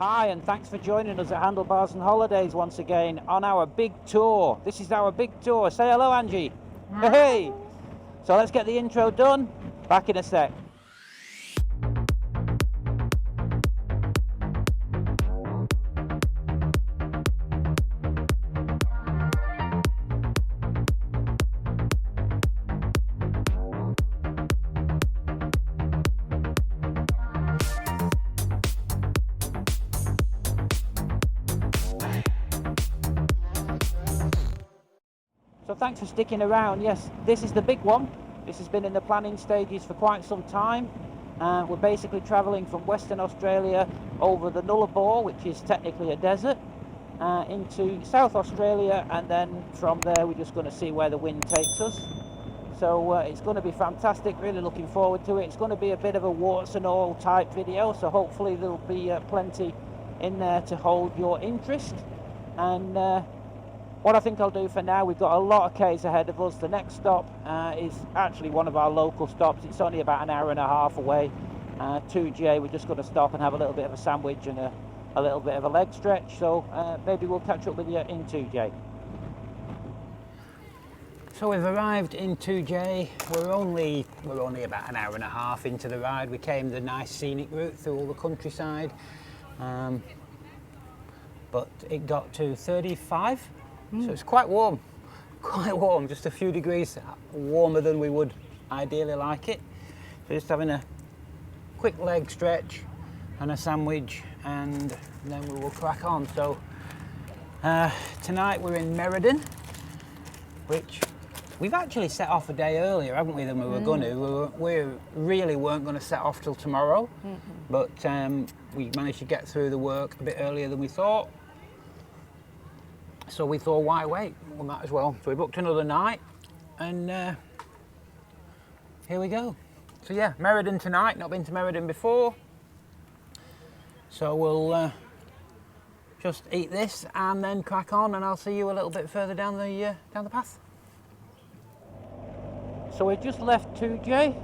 Hi, and thanks for joining us at Handlebars and Holidays once again on our big tour. This is our big tour. Say hello, Angie. Hi. Hey! So let's get the intro done. Back in a sec. So thanks for sticking around. Yes, this is the big one. This has been in the planning stages for quite some time. We're basically travelling from Western Australia over the Nullarbor, which is technically a desert, into South Australia, and then from there we're just going to see where the wind takes us. So it's going to be fantastic, really looking forward to it. It's going to be a bit of a warts and all type video, so hopefully there'll be plenty in there to hold your interest. And what I think I'll do for now, we've got a lot of Ks ahead of us. The next stop is actually one of our local stops. It's only about an hour and a half away. 2J, we're just going to stop and have a little bit of a sandwich and a little bit of a leg stretch. So maybe we'll catch up with you in 2J. So we've arrived in 2J. We're only about an hour and a half into the ride. We came the nice scenic route through all the countryside, but it got to 35. So it's quite warm, just a few degrees warmer than we would ideally like it. So just having a quick leg stretch and a sandwich, and then we will crack on. So tonight we're in Merredin, which we've actually set off a day earlier, haven't we, than we were going to. We really weren't going to set off till tomorrow, but we managed to get through the work a bit earlier than we thought. So we thought, why wait? We might as well. So we booked another night, and here we go. So yeah, Merredin tonight. Not been to Merredin before. So we'll just eat this and then crack on, and I'll see you a little bit further down the path. So we've just left 2J,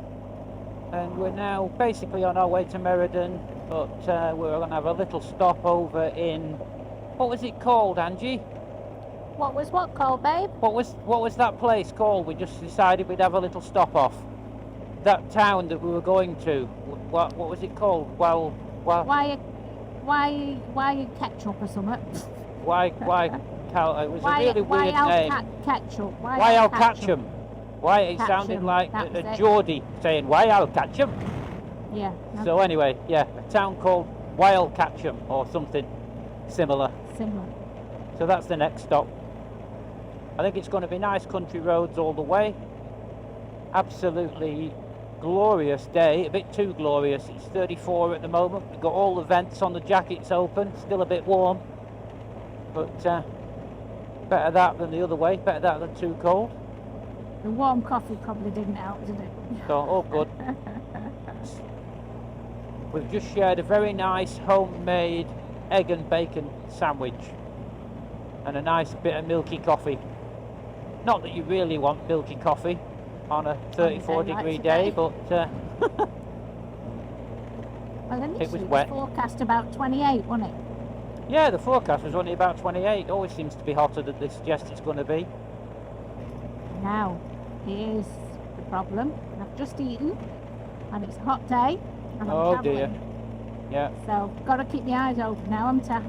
and we're now basically on our way to Merredin, but we're going to have a little stop over in, what was it called, Angie? What was what called, babe? What was that place called? We just decided we'd have a little stop off. That town that we were going to. What was it called? Well. Why ketchup or something? Why? It was a really weird name. Ketchup. Why I'll catch 'em. Why it sounded like a Geordie saying why I'll catch 'em. Yeah. Okay. So anyway, yeah, a town called Wild Catcham or something similar. So that's the next stop. I think it's going to be nice country roads all the way. Absolutely glorious day, a bit too glorious. It's 34 at the moment. We've got all the vents on the jackets open, still a bit warm. But better that than the other way, better that than too cold. The warm coffee probably didn't help, did it? So, all good. We've just shared a very nice homemade egg and bacon sandwich and a nice bit of milky coffee. Not that you really want milky coffee on a 34-degree day, but well, it was wet. Forecast about 28, wasn't it? Yeah, the forecast was only about 28. Always seems to be hotter than they suggest it's going to be. Now, here's the problem. I've just eaten, and it's a hot day, and I'm travelling. Dear. Yeah. So, got to keep the eyes open now, haven't I?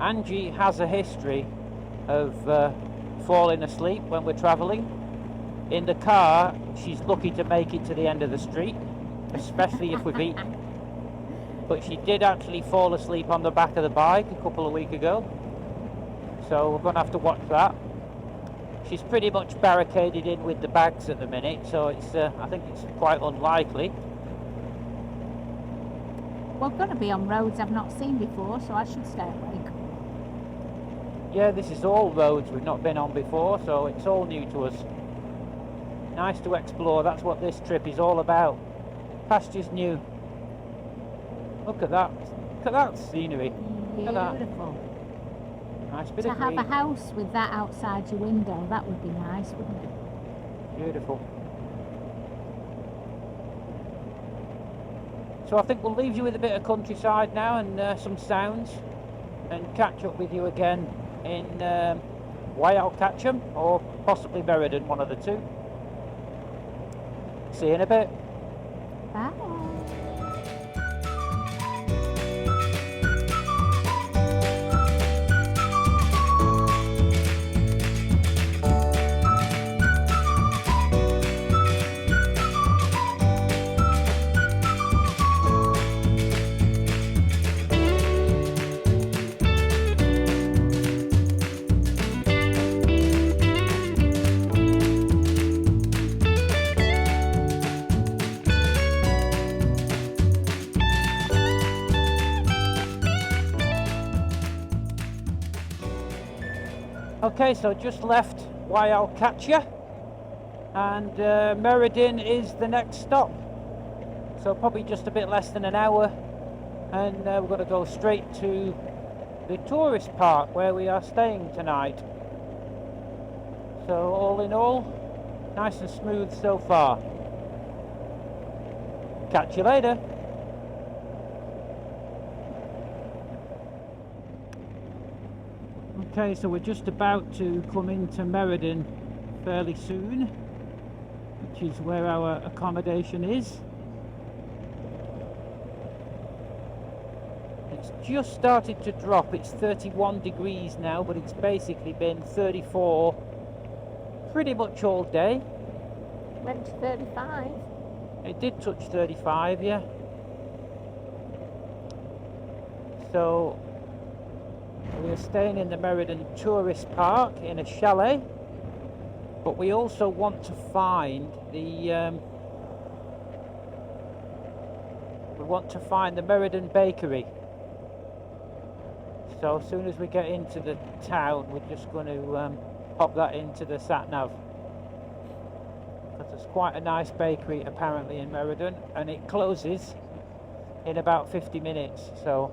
Angie has a history of falling asleep when we're travelling. In the car, she's lucky to make it to the end of the street, especially if we've eaten. But she did actually fall asleep on the back of the bike a couple of weeks ago. So we're going to have to watch that. She's pretty much barricaded in with the bags at the minute, so it's I think it's quite unlikely. We're going to be on roads I've not seen before, so I should stay awake. Yeah, this is all roads we've not been on before, so it's all new to us. Nice to explore, that's what this trip is all about. Pastures new. Look at that. Look at that scenery. Look at Beautiful. that. Nice bit To of have green. a house with that outside your window, that would be nice, wouldn't it? Beautiful. So I think we'll leave you with a bit of countryside now and some sounds, and catch up with you again in Wyalcatcham or possibly Meriden, one of the two. See you in a bit. Bye. Okay, so just left Wyalcatcham, and Meriden is the next stop. So probably just a bit less than an hour, and we're going to go straight to the tourist park where we are staying tonight. So all in all, nice and smooth so far. Catch you later. Okay, so we're just about to come into Meriden fairly soon, which is where our accommodation is. It's just started to drop. It's 31 degrees now, but it's basically been 34 pretty much all day. Went to 35. It did touch 35, yeah. So we are staying in the Meriden Tourist Park in a chalet, but we also want to find the Meriden Bakery. So as soon as we get into the town, we're just going to pop that into the sat nav, because there's quite a nice bakery apparently in Meriden, and it closes in about 50 minutes. So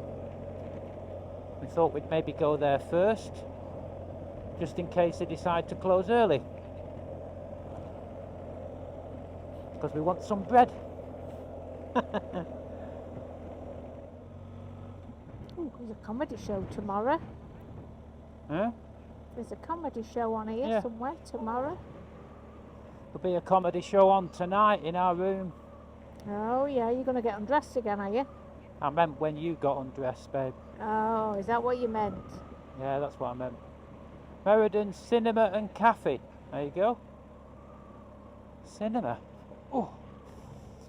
we thought we'd maybe go there first, just in case they decide to close early, because we want some bread. Ooh, there's a comedy show tomorrow. Huh? There's a comedy show on here somewhere tomorrow. There'll be a comedy show on tonight in our room. Oh yeah, you're going to get undressed again, are you? I meant when you got undressed, babe. Oh, is that what you meant? Yeah, that's what I meant. Meriden Cinema and Cafe. There you go. Cinema. Oh,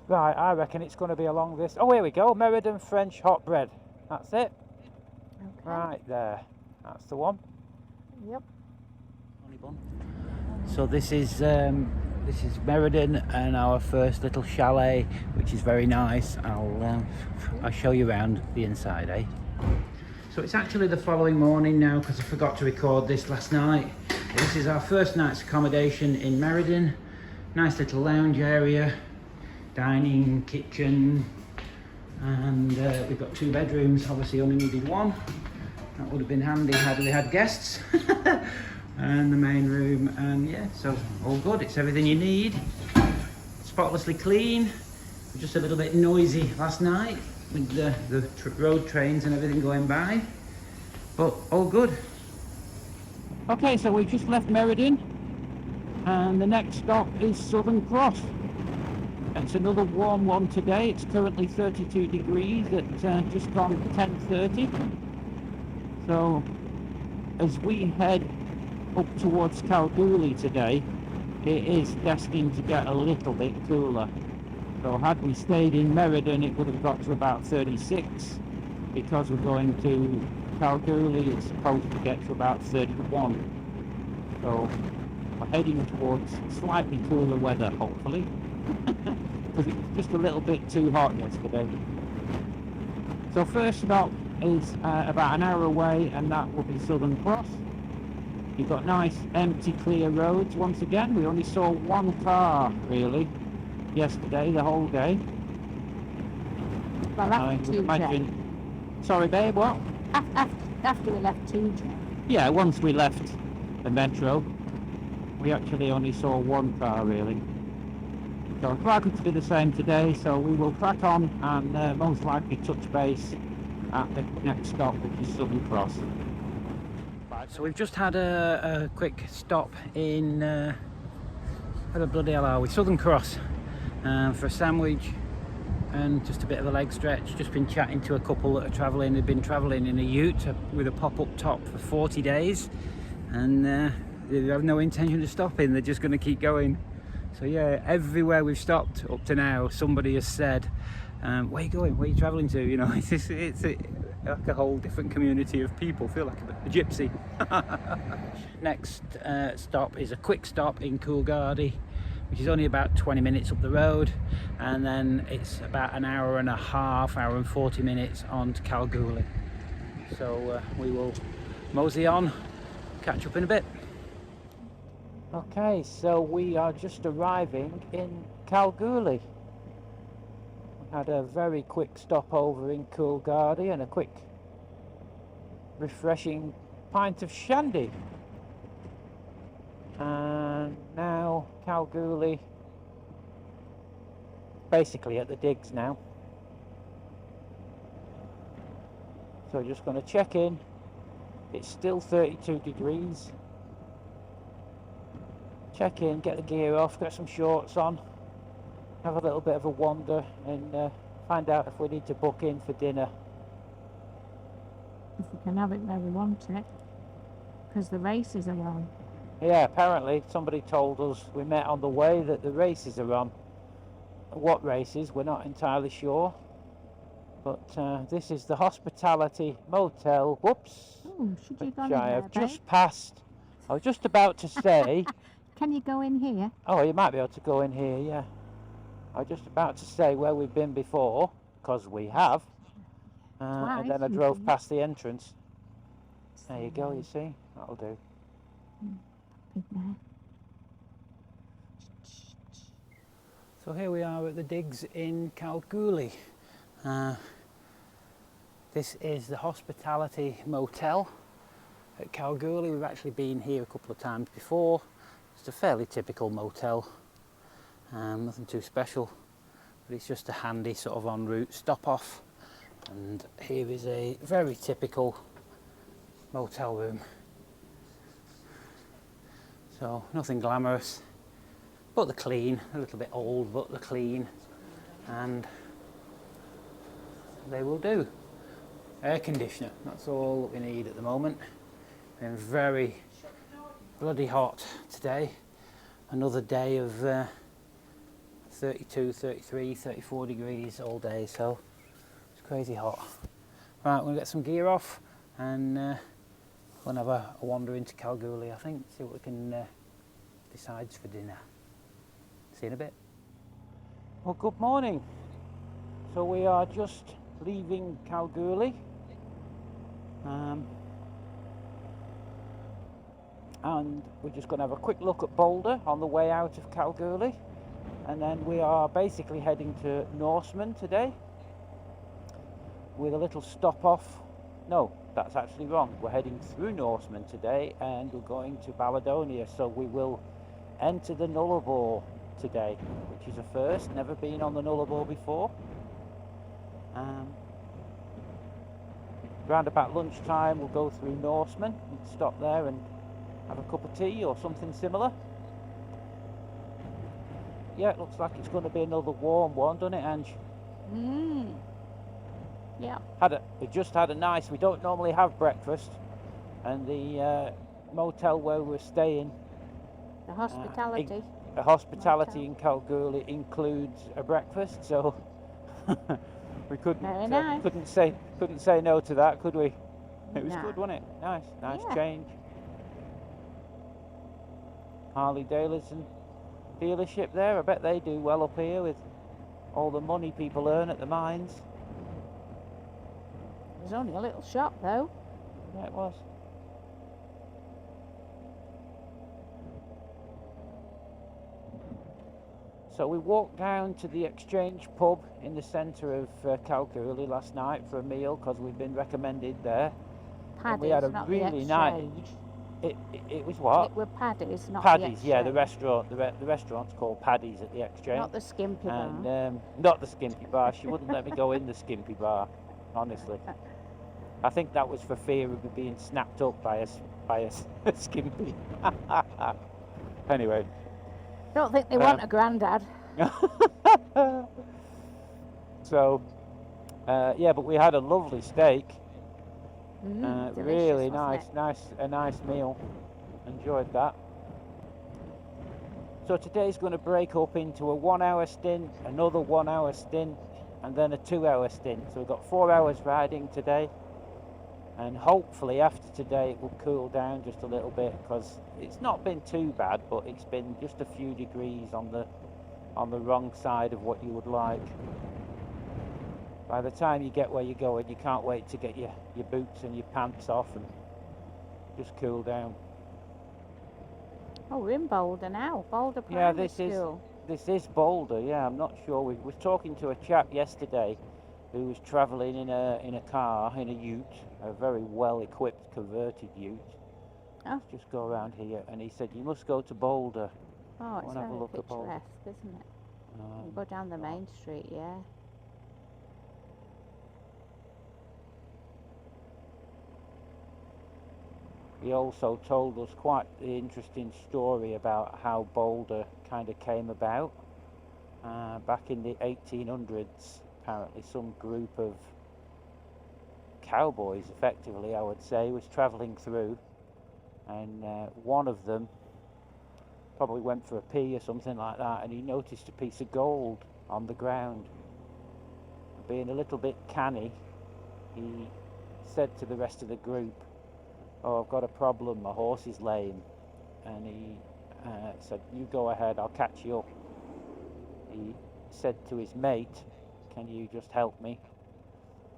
right, I reckon it's going to be along this. Oh, here we go. Meriden French hot bread. That's it. Okay. Right there. That's the one. Yep. So this is Meriden and our first little chalet, which is very nice. I'll show you around the inside, eh? So it's actually the following morning now, because I forgot to record this last night. This is our first night's accommodation in Meriden. Nice little lounge area, dining, kitchen, and we've got 2 bedrooms. Obviously only needed 1. That would have been handy had we had guests. And the main room, and yeah, so all good. It's everything you need. Spotlessly clean. Just a little bit noisy last night with the road trains and everything going by, but all good. Okay, so we've just left Meriden, and the next stop is Southern Cross. It's another warm one today. It's currently 32 degrees at just gone 10:30. So as we head up towards Kalgoorlie today, it is destined to get a little bit cooler. So had we stayed in Meriden, it would have got to about 36. Because we're going to Kalgoorlie, it's supposed to get to about 31. So we're heading towards slightly cooler weather, hopefully, because it was just a little bit too hot yesterday. So first stop is about an hour away, and that will be Southern Cross. You've got nice empty clear roads once again. We only saw 1 car really yesterday, the whole day. Well, after 2J. Sorry babe, what? After we left 2J. Yeah, once we left the metro, we actually only saw 1 car really. So it's likely to be the same today, so we will crack on and most likely touch base at the next stop, which is Southern Cross. So we've just had a quick stop in where the bloody hell are we? Southern Cross for a sandwich and just a bit of a leg stretch. Just been chatting to a couple that are travelling. They've been travelling in a ute with a pop-up top for 40 days and they have no intention of stopping. They're just going to keep going. So yeah, everywhere we've stopped up to now, somebody has said, where are you going? Where are you travelling to? You know, it's like a whole different community of people. Feel like a gypsy. Next stop is a quick stop in Coolgardie, which is only about 20 minutes up the road, and then it's about an hour and a half, hour and 40 minutes on to Kalgoorlie. So we will mosey on, catch up in a bit. Okay, so we are just arriving in Kalgoorlie. We had a very quick stopover in Coolgardie and a quick refreshing pint of shandy. And now Kalgoorlie, basically at the digs now. So we're just going to check in. It's still 32 degrees. Check in, get the gear off, get some shorts on, have a little bit of a wander and find out if we need to book in for dinner. If we can have it where we want it, because the races are on. Yeah, apparently somebody told us, we met on the way, that the races are on. What races, we're not entirely sure. But this is the Hospitality Motel. Whoops. Oh, should you go in Which I there, have babe? just passed. I was just about to say... Can you go in here? Oh, you might be able to go in here, yeah. I was just about to say where we've been before, because we have. And then I drove past the entrance. There you go, you see? That'll do. So here we are at the digs in Kalgoorlie. This is the Hospitality Motel at Kalgoorlie. We've actually been here a couple of times before. It's a fairly typical motel, nothing too special, but it's just a handy sort of en route stop off. And here is a very typical motel room. So nothing glamorous, but they're clean, a little bit old, but they're clean, and they will do. Air conditioner, that's all that we need at the moment. Been very bloody hot today. Another day of 32, 33, 34 degrees all day, so it's crazy hot. Right, we're going to get some gear off and we're going to have a wander into Kalgoorlie, I think, see what we can decide for dinner. See you in a bit. Well, good morning. So we are just leaving Kalgoorlie. And we're just going to have a quick look at Boulder on the way out of Kalgoorlie, and then we are basically heading to Norseman today with a little stop off. No, that's actually wrong. We're heading through Norseman today and we're going to Balladonia, so we will enter the Nullarbor today, which is a first. Never been on the Nullarbor before. Round about lunchtime we'll go through Norseman and stop there and have a cup of tea or something similar. Yeah, it looks like it's going to be another warm one, doesn't it, Ange? Yeah. We just had a nice, we don't normally have breakfast, and the motel where we're staying, The hospitality. the hospitality in Kalgoorlie includes a breakfast, so we couldn't say no to that, could we? It was good, wasn't it? Nice Yeah. change. Harley Davidson dealership there. I bet they do well up here with all the money people earn at the mines. It was only a little shop though. Yeah, it was. So we walked down to the Exchange pub in the centre of Kalgoorlie last night for a meal because we've been recommended there. And we had a really nice. It was what? It were Paddy's, not Paddy's, the yeah, the Exchange. restaurant. The restaurant's called Paddy's at the Exchange. Not the Skimpy And Bar. not the Skimpy Bar. She wouldn't let me go in the Skimpy Bar, honestly. I think that was for fear of me being snapped up by a Skimpy. Anyway. Don't think they want a grandad. So, yeah, but we had a lovely steak. Delicious, Really wasn't a nice meal. Enjoyed that. So today's going to break up into a 1 hour stint, another 1 hour stint, and then a 2 hour stint. So we've got 4 hours riding today, and hopefully after today it will cool down just a little bit, because it's not been too bad, but it's been just a few degrees on the wrong side of what you would like. By the time you get where you're going, you can't wait to get your boots and your pants off and just cool down. Oh, we're in Boulder now. Boulder Primary School. This is Boulder. Yeah, I'm not sure. We was talking to a chap yesterday who was travelling in a car, in a ute, a very well-equipped converted ute. Oh. Let's just go around here, and he said you must go to Boulder. Oh, it's have a very look at Boulder. picturesque, isn't it? You go down the main street, yeah. He also told us quite the interesting story about how Boulder kind of came about. Back in the 1800s, apparently some group of cowboys, effectively, I would say, was travelling through, and one of them probably went for a pee or something like that, and he noticed a piece of gold on the ground. Being a little bit canny, he said to the rest of the group, "Oh, I've got a problem, my horse is lame." And he said, "You go ahead, I'll catch you up." He said to his mate, "Can you just help me?"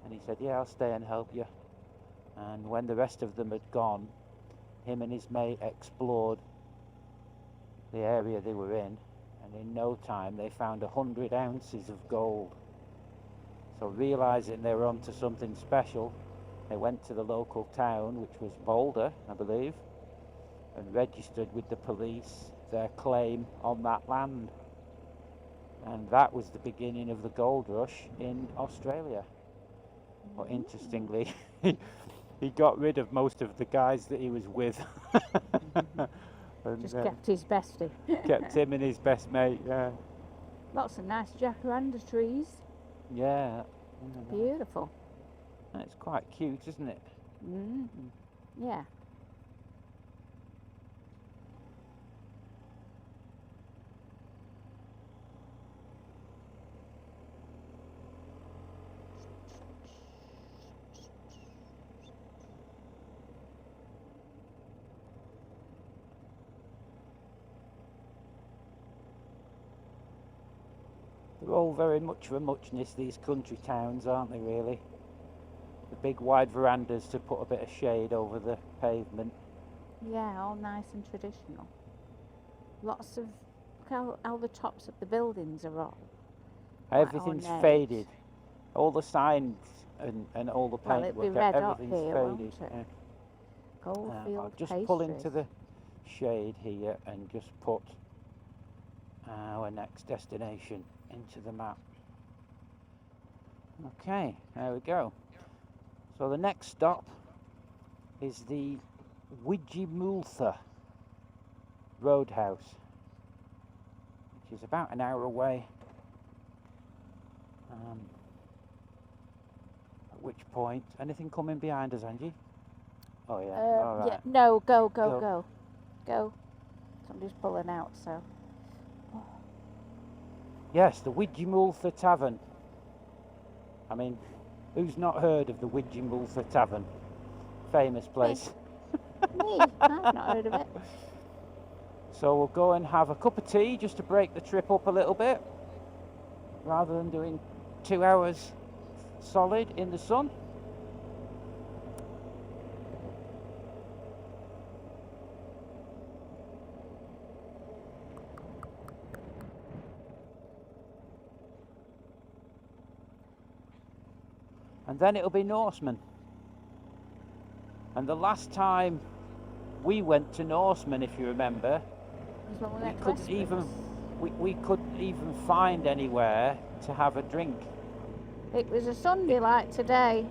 And he said, "Yeah, I'll stay and help you." And when the rest of them had gone, him and his mate explored the area they were in, and in no time they found 100 ounces of gold. So realizing they were onto something special, they went to the local town, which was Boulder, I believe, and registered with the police their claim on that land. And that was the beginning of the gold rush in Australia. But interestingly, he got rid of most of the guys that he was with. And, just kept his bestie. kept him and his best mate, yeah. Lots of nice jacaranda trees. Yeah. Beautiful. It's quite cute, isn't it? Yeah. They're all very much of a muchness, these country towns, aren't they, really? The big wide verandas to put a bit of shade over the pavement. Yeah, all nice and traditional. Lots of, look how the tops of the buildings are all. Everything's ornate. faded. All the signs and all the Well, paintwork, it'll be red up everything's here, faded. won't it? Yeah. Goldfield I'll just pastries. pull into the shade here and just put our next destination into the map. Okay, there we go. So the next stop is the Widgymultha Roadhouse, which is about an hour away. At which point, anything coming behind us, Angie? Oh yeah, all right. Yeah, no, go. Somebody's pulling out, so. Yes, the Widgymultha Tavern. I mean, who's not heard of the Widgymultha Tavern? Famous place. Me, I've not heard of it. So we'll go and have a cup of tea just to break the trip up a little bit, rather than doing 2 hours solid in the sun. And then it'll be Norseman. And the last time we went to Norseman, if you remember. Is when we We went to couldn't Westbrook. even we couldn't even find anywhere to have a drink. It was a Sunday like today.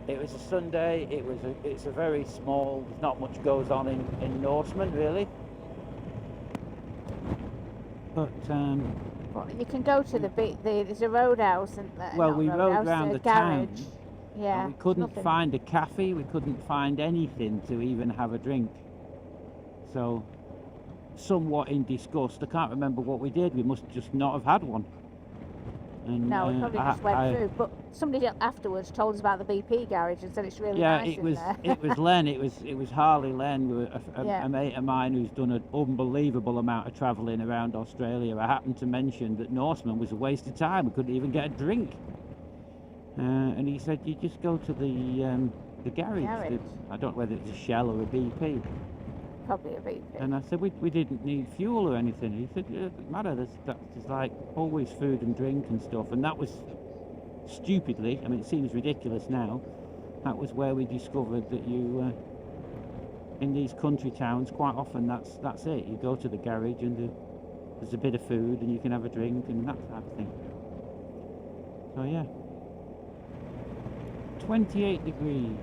It was a Sunday. It's a very small. Not much goes on in Norseman really. But Well, you can go to there's a roadhouse and well, we rode round the town. garage. Yeah. And we couldn't nothing. find a cafe. We couldn't find anything to even have a drink. So, somewhat in disgust. I can't remember what we did. We must just not have had one. And, No, we probably just went through. But somebody afterwards told us about the BP garage and said it's really nice it was in there. it was Len. It was Harley Len, Yeah. a mate of mine who's done an unbelievable amount of travelling around Australia. I happened to mention that Norseman was a waste of time. We couldn't even get a drink. And he said, you just go to the garage. Garage. I don't know whether it's a Shell or a BP. Probably a BP. And I said, we didn't need fuel or anything. He said, it doesn't matter, there's like always food and drink and stuff. And that was stupidly, I mean, it seems ridiculous now, that was where we discovered that you, in these country towns, quite often that's it. You go to the garage and there's a bit of food and you can have a drink and that type of thing. So yeah. 28 degrees.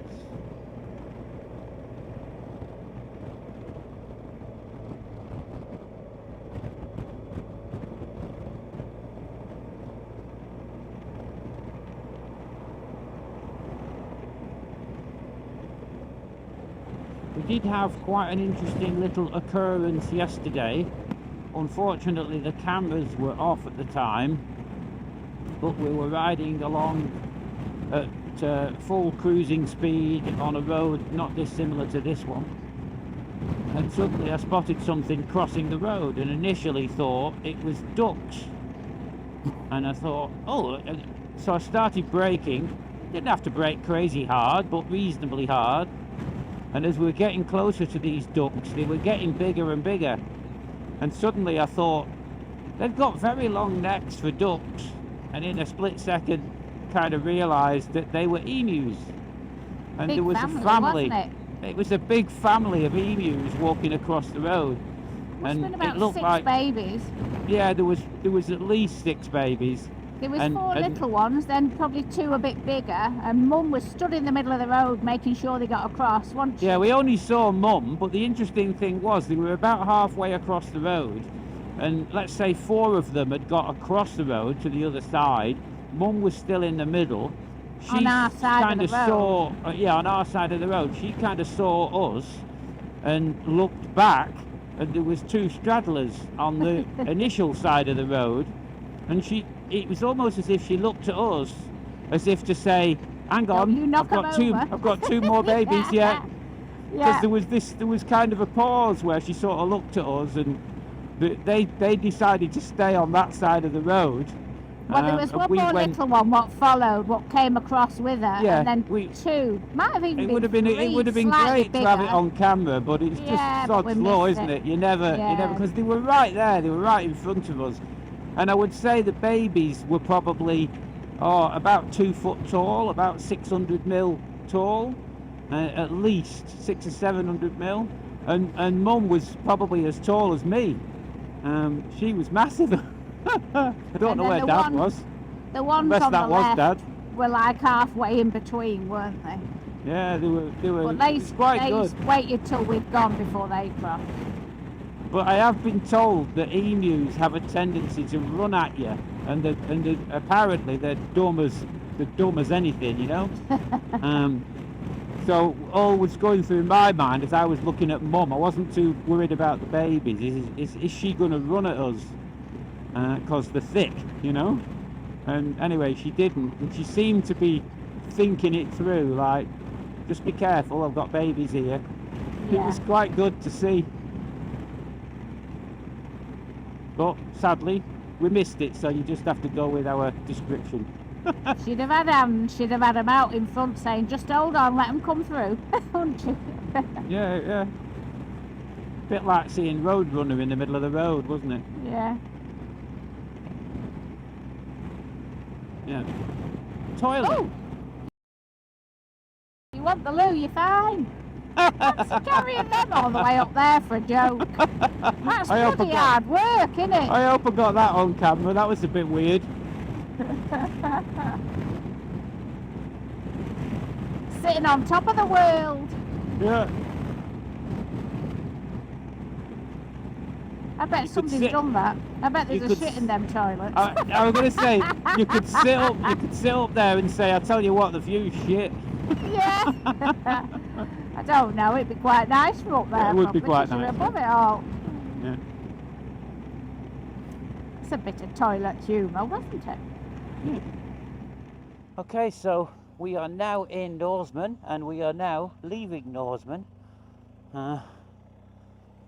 We did have quite an interesting little occurrence yesterday. Unfortunately, the cameras were off at the time, but we were riding along at full cruising speed on a road not dissimilar to this one, and suddenly I spotted something crossing the road and initially thought it was ducks, and I thought, oh, so I started braking. Didn't have to brake crazy hard, but reasonably hard. And as we were getting closer to these ducks, they were getting bigger and bigger, and suddenly I thought, they've got very long necks for ducks, and in a split second kind of realised that they were emus, and Big there was family, a family. wasn't It was a big family of emus walking across the road, Must and have been about it looked 6 like babies. yeah, there was at least 6 babies. There was And- 4 and- little ones, then probably 2 a bit bigger, and Mum was stood in the middle of the road making sure they got across, wasn't she? Yeah, we only saw Mum, but the interesting thing was they were about halfway across the road, and let's say 4 of them had got across the road to the other side. Mum was still in the middle. On our side of kind the road. saw, yeah, on our side of the road. She kind of saw us and looked back, and there was 2 straddlers on the initial side of the road, and it was almost as if she looked at us as if to say, hang on, you knock 'em over." I've got 2 more babies yet. Because Yeah. there was kind of a pause where she sort of looked at us, and they decided to stay on that side of the road. Well, there was and one we more went- little one what followed, what came across with her, Yeah, and then we- 2, might have even It been would have been 3, great slightly to have it bigger. on camera, but it's just Yeah, but sod's we law, missed isn't it. it? You never, Yeah. because they were right there, they were right in front of us, and I would say the babies were probably about 2 foot tall, about 600 mil tall, at least 600 or 700 mil, and Mum was probably as tall as me. She was massive. I don't And know then where the Dad one- was. The ones Unless on that the was left Dad. were like halfway in between, weren't they? Yeah, they were. But they, it was quite they good. waited till we'd gone before they crossed. But I have been told that emus have a tendency to run at you, and apparently they're dumb as anything, you know. So all was going through my mind as I was looking at Mum. I wasn't too worried about the babies. Is she going to run at us? Because they're thick, you know. And anyway, she didn't, and she seemed to be thinking it through, like, just be careful, I've got babies here. It Yeah. was quite good to see. But sadly, we missed it, so you just have to go with our description. She'd have had 'em out in front saying, just hold on, let 'em come through, wouldn't she? Yeah. Bit like seeing Roadrunner in the middle of the road, wasn't it? Yeah. Yeah. Toilet. Oh! You want the loo, you're fine. Fancy carrying them all the way up there for a joke. That's I hope I bloody got- hard work, isn't it? I hope I got that on camera. That was a bit weird. Sitting on top of the world. Yeah. I bet You could somebody's sit- done that. I bet you there's a could shit s- in them toilets. I was gonna say you could sit up there and say, "I tell you what, the view's shit." Yeah. I don't know. It'd be quite nice from up there. Yeah, it would be probably, quite 'cause you're nice. above it all. Yeah. It's a bit of toilet humour, wasn't it? Okay, so we are now in Norseman, and we are now leaving Norseman.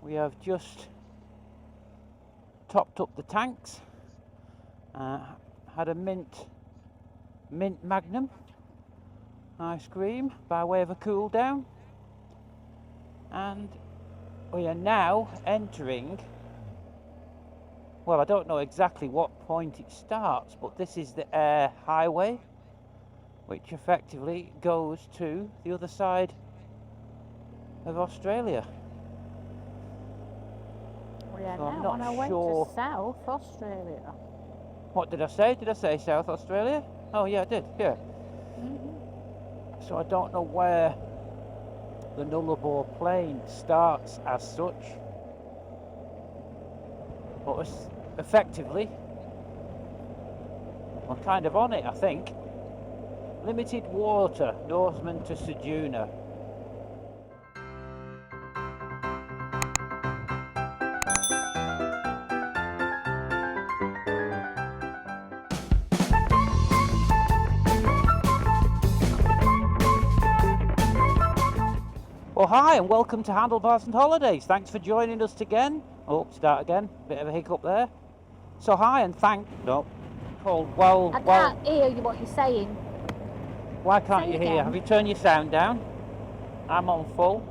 We have just topped up the tanks. Had a mint Magnum ice cream by way of a cool down, and we are now entering, well, I don't know exactly what point it starts, but this is the air highway, which effectively goes to the other side of Australia. We are So I'm now not on our way sure- to South Australia. What did I say? Did I say South Australia? Oh yeah, I did, yeah. So I don't know where the Nullarbor Plain starts as such, but effectively we're kind of on it, I think. Limited water, Norseman to Sejuna. Well, hi and welcome to Handlebars and Holidays. Thanks for joining us again. Oh, start again. Bit of a hiccup there. So hi and well, I can't hear you what you're saying. why can't say you hear? again. Have you turned your sound down? I'm on full.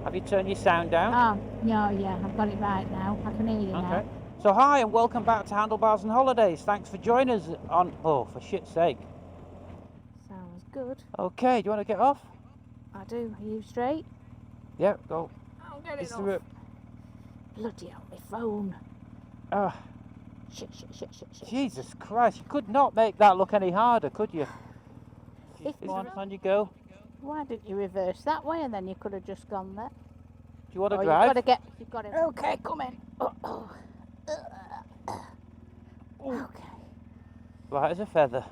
Have you turned your sound down? Oh, no, yeah, I've got it right now. I can hear you now. Okay. So hi and welcome back to Handlebars and Holidays. Thanks for joining us on, oh, for shit's sake. Sounds good. Okay, do you want to get off? I do. Are you straight? Yeah, go. I'll get Is it there off. Bloody hell, my phone. Ah, Shit. Jesus Christ, you could not make that look any harder, could you? If Go on you go. Why didn't you reverse that way and then you could have just gone there? Do you want to Oh, drive? You've got to. Okay, come in. Okay. Light as a feather.